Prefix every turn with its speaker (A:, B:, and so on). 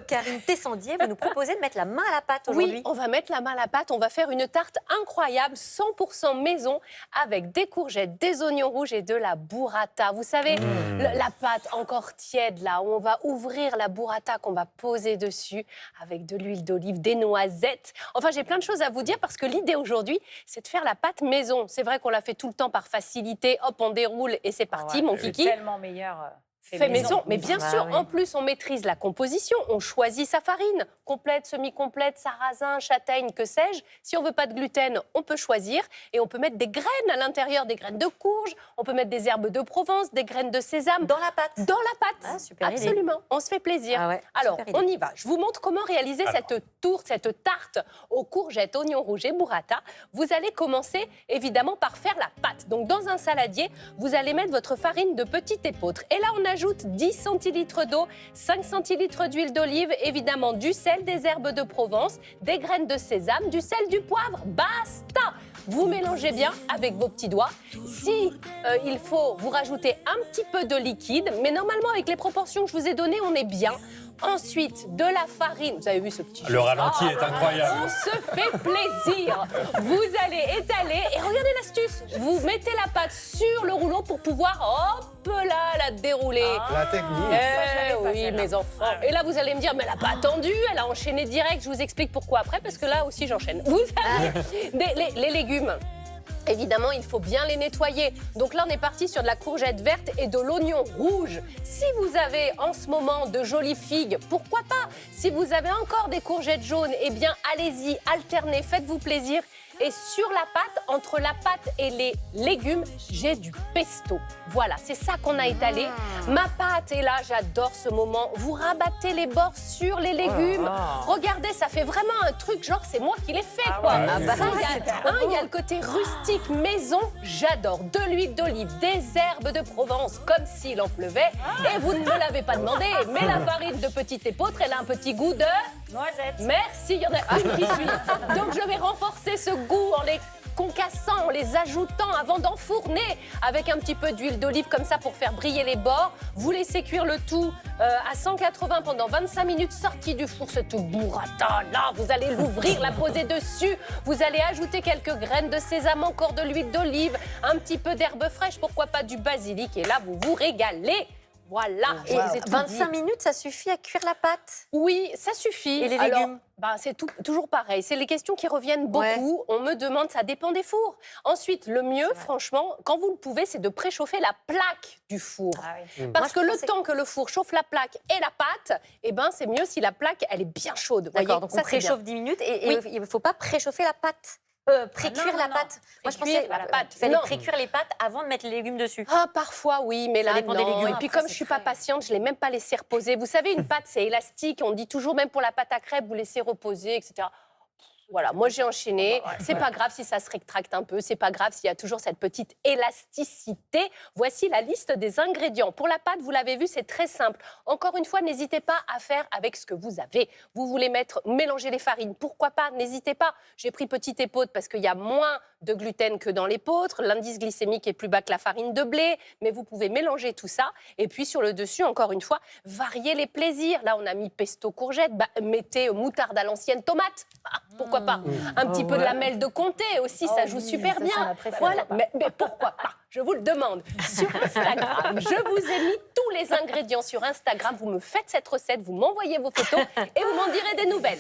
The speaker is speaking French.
A: Karine Tessandier, vous nous proposez de mettre la main à la pâte aujourd'hui.
B: Oui, on va mettre la main à la pâte, on va faire une tarte incroyable, 100% maison, avec des courgettes, des oignons rouges et de la burrata. Vous savez, la pâte encore tiède, là, où on va ouvrir la burrata qu'on va poser dessus, avec de l'huile d'olive, des noisettes. Enfin, j'ai plein de choses à vous dire, parce que l'idée aujourd'hui, c'est de faire la pâte maison. C'est vrai qu'on la fait tout le temps par facilité, hop, on déroule et c'est parti, mon kiki.
C: C'est tellement meilleur.
B: Fait maison, mais bien
A: Ah,
B: sûr,
A: oui.
B: en plus, on maîtrise la composition, on choisit sa farine, complète, semi-complète, sarrasin, châtaigne, que sais-je. Si on veut pas de gluten, on peut choisir et on peut mettre des graines à l'intérieur, des graines de courge, on peut mettre des herbes de Provence, des graines de sésame.
A: Dans la pâte.
B: Dans la pâte,
A: Ah, super idée.
B: absolument, on se fait plaisir.
A: Ah ouais,
B: Alors,
A: super idée.
B: on y va. Je vous montre comment réaliser cette tourte, cette tarte aux courgettes, oignons rouges et burrata. Vous allez commencer évidemment par faire la pâte. Donc, dans un saladier, vous allez mettre votre farine de petit épeautre. Et là, on ajoute 10 centilitres d'eau, 5 centilitres d'huile d'olive, évidemment du sel, des herbes de Provence, des graines de sésame, du sel, du poivre. Basta! Vous mélangez bien avec vos petits doigts. Si il faut, vous rajoutez un petit peu de liquide, mais normalement, avec les proportions que je vous ai données, on est bien. Ensuite, de la farine. Vous avez vu ce petit
D: Le ralenti est incroyable.
B: On se fait plaisir. Vous allez étaler et regardez l'astuce. Vous mettez la pâte sur le rouleau pour pouvoir, hop là, la dérouler.
E: La technique.
B: Eh
C: je l'avais pas,
B: oui,
C: celle-là.
B: mes enfants.
C: Ah oui.
B: Et là, vous allez me dire, mais elle n'a pas attendu, elle a enchaîné direct. Je vous explique pourquoi après, parce que là aussi, j'enchaîne. Vous avez les légumes. Évidemment, il faut bien les nettoyer. Donc là, on est parti sur de la courgette verte et de l'oignon rouge. Si vous avez en ce moment de jolies figues, pourquoi pas? Si vous avez encore des courgettes jaunes, eh bien, allez-y, alternez, faites-vous plaisir. Et sur la pâte, entre la pâte et les légumes, j'ai du pesto. Voilà, c'est ça qu'on a étalé. Ma pâte est là, j'adore ce moment. Vous rabattez les bords sur les légumes. Regardez, ça fait vraiment un truc, genre c'est moi qui l'ai fait, quoi.
D: ouais,
B: Ah, bah,
D: c'est
B: il y a le côté rustique, maison, j'adore. De l'huile d'olive, des herbes de Provence, comme s'il en pleuvait. Et vous ne me l'avez pas demandé, mais la farine de petit épeautre, elle a un petit goût de...
C: Noisettes.
B: Merci, il y en a une qui suit. Donc je vais renforcer ce goût en les concassant, en les ajoutant avant d'enfourner avec un petit peu d'huile d'olive comme ça pour faire briller les bords. Vous laissez cuire le tout à 180 pendant 25 minutes, sorti du four, ce tout burrata. Là, vous allez l'ouvrir, la poser dessus. Vous allez ajouter quelques graines de sésame, encore de l'huile d'olive, un petit peu d'herbe fraîche, pourquoi pas du basilic. Et là, vous vous régalez. Voilà.
A: Et 25 minutes, ça suffit à cuire la pâte.
B: Oui, ça suffit.
A: Et les
B: Alors,
A: légumes
B: c'est toujours pareil. C'est les questions qui reviennent beaucoup. On me demande, ça dépend des fours. Ensuite, le mieux, franchement, quand vous le pouvez, c'est de préchauffer la plaque du four.
C: Ah oui.
B: Parce que
A: Moi, je
B: le
A: pensais-
B: temps que le four chauffe la plaque et la pâte, eh ben, c'est mieux si la plaque, elle est bien chaude.
A: D'accord,
B: Voyez,
A: donc
B: ça,
A: on
B: c'est bien.
A: préchauffe 10 minutes et
B: Oui.
A: il ne faut pas préchauffer la pâte. Précuire
C: non,
A: la
C: non.
A: pâte. Moi, je
B: Précuire
A: pensais
B: la pâte.
A: qu'il fallait
B: Non.
A: précuire les pâtes avant de mettre les légumes dessus.
B: Ah, parfois, oui, mais là,
A: dépend des
B: non.
A: légumes.
B: Et puis,
C: Après,
B: comme je
C: c'est
B: suis pas
C: très-
B: patiente, je l'ai même pas laissé reposer. Vous savez, une pâte, c'est élastique. On dit toujours, même pour la pâte à crêpes, vous laissez reposer, etc. Voilà, moi j'ai enchaîné. C'est pas grave si ça se rétracte un peu, c'est pas grave s'il y a toujours cette petite élasticité. Voici la liste des ingrédients. Pour la pâte, vous l'avez vu, c'est très simple. Encore une fois, n'hésitez pas à faire avec ce que vous avez. Vous voulez mélanger les farines, pourquoi pas? N'hésitez pas. J'ai pris petit épeautre parce qu'il y a moins de gluten que dans l'épeautre. L'indice glycémique est plus bas que la farine de blé, mais vous pouvez mélanger tout ça. Et puis sur le dessus, encore une fois, varier les plaisirs. Là, on a mis pesto courgette, mettez moutarde à l'ancienne tomate. Ah, pourquoi pas? Un petit peu de lamelle de comté aussi, ça joue super
C: ça,
B: bien.
C: c'est ma préférée.
B: Voilà, mais pourquoi pas? Je vous le demande. Sur Instagram, je vous ai mis tous les ingrédients sur Instagram. Vous me faites cette recette, vous m'envoyez vos photos et vous m'en direz des nouvelles.